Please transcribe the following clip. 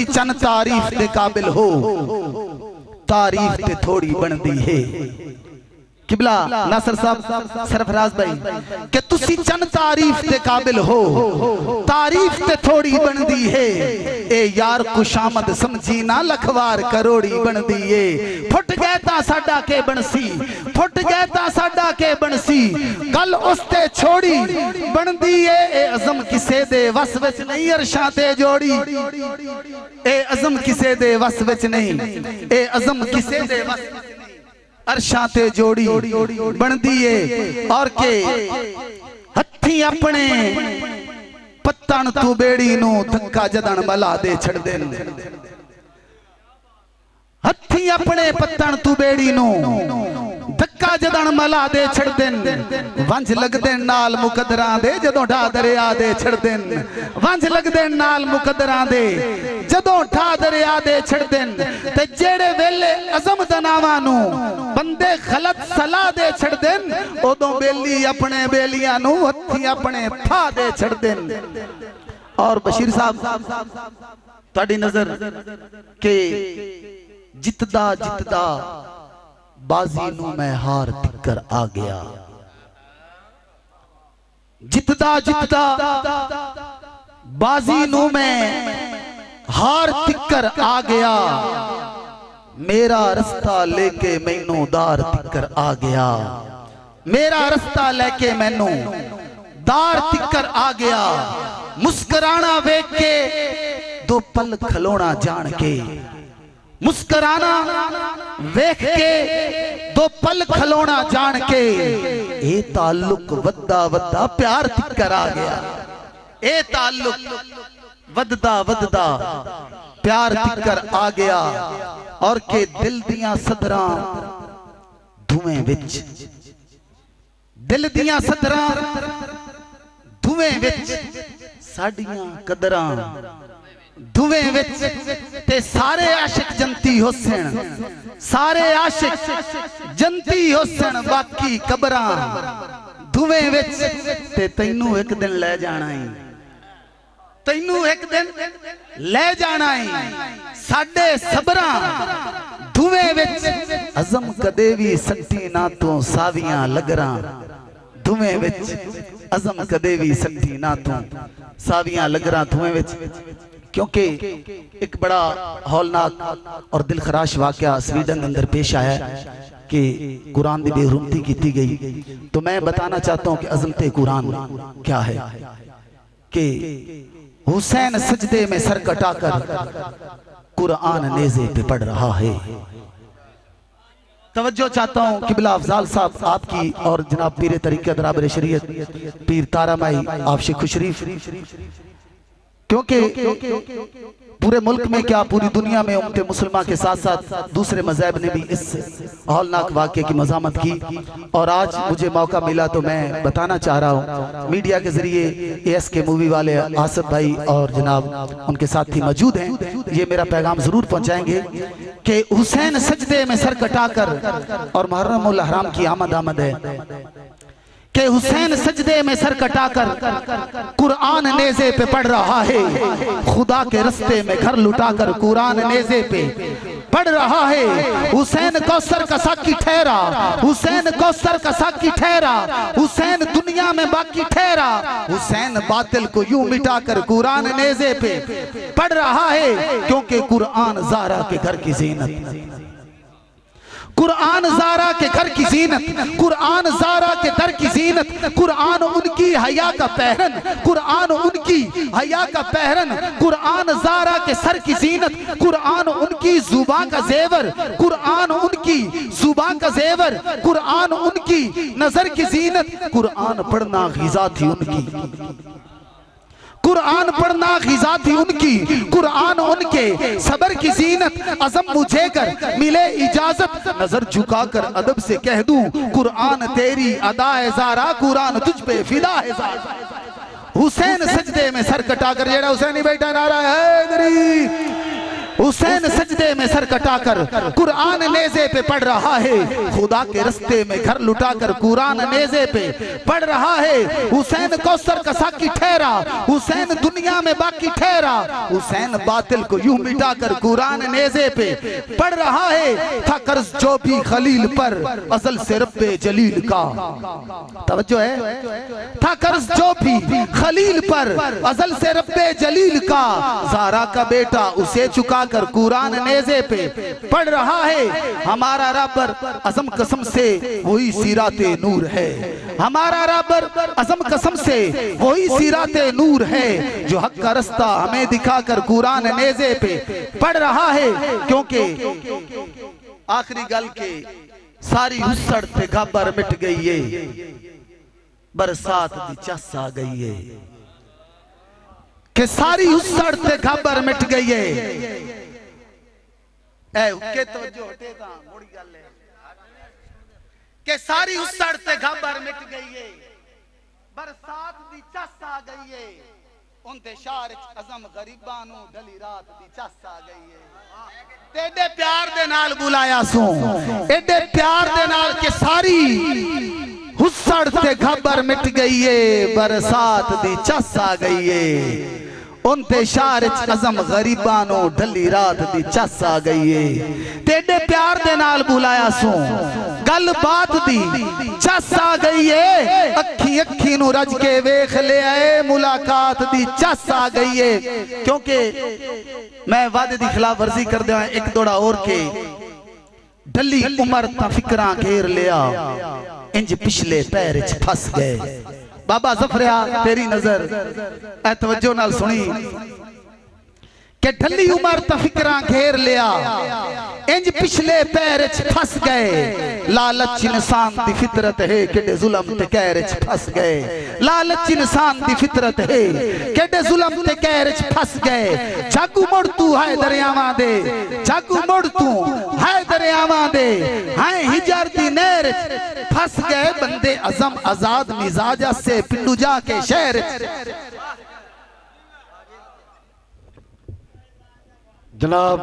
तुसी चन तारीफ दे काबिल हो, तारीफ ते थोड़ी बनदी है। किबला नासर साहब सरफराज भाई कि तुसी चन तारीफ दे काबिल हो, तारीफ ते थोड़ी बनदी है। ए यार खुशामद समझी ना लखवार करोड़ी बनदी है। फुट गए ता साडा के बनसी, फुट गए ता साडा के बनसी, गल उसते छोड़ी बनदी है। ए अज़म किसे दे वस विच नहीं अरशां ते जोड़ी, ए अज़म किसे दे वस विच नहीं, ए अज़म किसे दे वस अरशां ते जोड़ी बनदी है। और के हथी अपने पत्तन तू बेड़ी नू धक्का जदन मला दे छड़ देन, हथी अपने पत्तन तू बेड़ी नू धक्का जदन मला दे छड़ देन। वंज लगदे नाल मुकदरां दे जदों ढा दरिया दे छड़ देन, वंज लगदे नाल मुकदरां दे जदों ढा दरिया दे छड़ देन। ते जेड़े वेले अज़म दनावां नू बंदे गलत सलाह दे छड़ देन, उदों बेली अपने बेलियां नू हथी अपने फा दे छड़ देन। और बशीर साहब तुहाडी नजर के जितदा जितदा बाजी नू मैं हार तिकर आ गया, जितदा जितदा बाजी नू मैं हार तिकर आ गया। मेरा रास्ता लेके मैनू दार तिकर आ गया, मेरा रास्ता लेके मैनू दार तिकर आ गया। मुस्कराना वेख के दो पल खलोना जान के, मुस्कराना वेख के दो पल खलोना जान के, ए ताल्लुक वद्दा वद्दा प्यार तिकर आ गया, ए ताल्लुक वद्दा वद्दा प्यार तिकर आ गया। और के दिल दियां सदरां धुएं विच, दिल दियां सदरां धुएं विच, साडियां कदरां धुएं विच, ते सारे आशिक जंती हुसैन, सारे आशिक जंती हुसैन, बाकी कबरां धुएं विच। ते तैनू एक दिन ले जाना है, तैनू एक दिन ले जाना है। साडे सबरां धुएं विच, अज़म कदे भी सट्टी ना तू सावियां लगरां धुएं विच, अज़म कदे भी सट्टी ना तू सावियां लगरां धुएं विच। क्योंकि एक बड़ा हौलनाक और दिल खराश वाकया स्वीडन अंदर पेश आया कि कुरान की बेहुरमती की गई। तो मैं बताना चाहता हूं कि अज़मते कुरान क्या है कि हुसैन सजदे में सर कटाकर कुरान नेज़े पे पढ़ रहा है। तवज्जो चाहता हूं किबला अफजाल साहब आपकी और जनाब पीर तरीक़त दराबर शरीयत पीर तारामाई आपसे खुशरीफ, क्योंकि पूरे मुल्क में क्या पूरी दुनिया में उम्मत मुसलमान के साथ साथ दूसरे मज़हब ने भी इस हौलनाक वाक़े की मज़ामत की। और आज मुझे मौका मिला तो मैं बताना चाह रहा हूँ, मीडिया के जरिए ASK मूवी वाले आसिफ भाई और जनाब उनके साथी मौजूद हैं, ये मेरा पैगाम ज़रूर पहुँचाएंगे कि हुसैन सजदे में सर कटाकर, और मुहर्रमुल हराम की आमद है कि हुसैन सजदे में सर कटाकर कुरान नेज़े पे पढ़ रहा है। खुदा के रास्ते में घर लुटाकर कुरान नेज़े पे पढ़ रहा है। हुसैन कौसर का साकी ठहरा, हुसैन कौसर का साकी ठहरा, हुसैन दुनिया में बाकी ठहरा। हुसैन बातिल को यूं मिटाकर कुरान नेज़े पे पढ़ रहा है, क्योंकि कुरान ज़हरा के घर की ज़ीनत, कुरान ज़हरा के घर की ज़ीनत, कुरान ज़हरा के दर की ज़ीनत, कुरान उनकी हया का पहरन, कुरान उनकी हया का पहरन, कुरान ज़हरा के सर की ज़ीनत, कुरान उनकी ज़ुबान का ज़ेवर, कुरान उनकी ज़ुबान का ज़ेवर, कुरान उनकी नजर की ज़ीनत। कुरान पढ़ना ग़िज़ा थी उनकी, कुरान पढ़ना ग़िज़ा थी उनकी, कुरान उनके सबर की ज़ीनत। अज़म मुझे कर मिले इजाजत, नजर झुकाकर अदब से कह दूं कुरान तेरी अदा है ज़ारा, कुरान तुझ पे फिदा है ज़ारा। हुसैन सजदे में सर कटाकर, जेड़ा हुसैनी बैठा नारा है गरी, हुसैन सजदे में सर कटाकर कुरान नेज़े पे पढ़ रहा है, खुदा के रस्ते में घर लुटाकर कुरान नेज़े पे पढ़ रहा है। हुसैन कौसर का साकी ठहरा, हुसैन दुनिया में बाकी ठहरा, हुसैन बातिल को यूं मिटाकर कुरान नेज़े पे पढ़ रहा है। था कर्ज जो भी खलील पर अज़ल से रब्बे जलील का, तवज्जो है, था कर्ज जो भी खलील पर अज़ल से रब्बे जलील का, ज़ारा का बेटा उसे चुकाकर कुरान नेज़े पे पढ़ रहा है। हमारा रब्बर अज़म कसम से वही सीराते नूर है, हमारा रब्बर अज़म कसम से वही सीराते नूर है, जो हक का रास्ता हमें दिखाकर कुरान नेज़े पे पढ़ रहा है। क्योंकि आखिरी गल के सारी हुस्सड़ ते घाबर मिट गई है, बरसात दी चस आ गई है, कि सारी हुस्सड़ ते घाबर मिट गई है। ए हुक्के तवज्जो हटे ता मोड़ी गल है कि सारी हुस्सड़ ते घाबर मिट गई है, बरसात दी चस आ गई है। उनते शहर अज़म गरीबां नू ढली रात दी चस आ गई है। एडे प्यार दे नाल बुलाया सू, एडे प्यार दे नाल के सारी हुस्सड़ ते घाबर मिट गई है, बरसात दी चस आ गई है। उनते शहर अज़म गरीबां नू ढली रात दी चस आ गई है। तेडे प्यार दे नाल बुलाया सू, गल बात दी चस आ गई है। अखी अखी नू रज के वेख ले आए, मुलाकात दी चस आ गई है। क्योंकि मैं वादे दी खिलाफ वर्जी कर दिया एक दौड़ा और के ढली उमर ता फिक्रां घेर लिया, इंज पिछले पैर च फस गए। बाबा ज़फ़रिया तेरी नजर ए तवज्जो नाल सुनी कि ढली उमर ता फिक्रां घेर लिया, इंज पिछले पैर च फस गए। लालच इंसान दी फितरत है, केडे जुल्म ते कहर च फस गए। लालच इंसान दी फितरत है, केडे जुल्म ते कहर च फस गए। जागू मुड़ तू है दरियावां दे, जागू मुड़ तू है दरियावां दे, हाय हिजर दी नहर च फस गए। बंदे अज़म आजाद मिजाज से पिंडू जाके शहर जनाब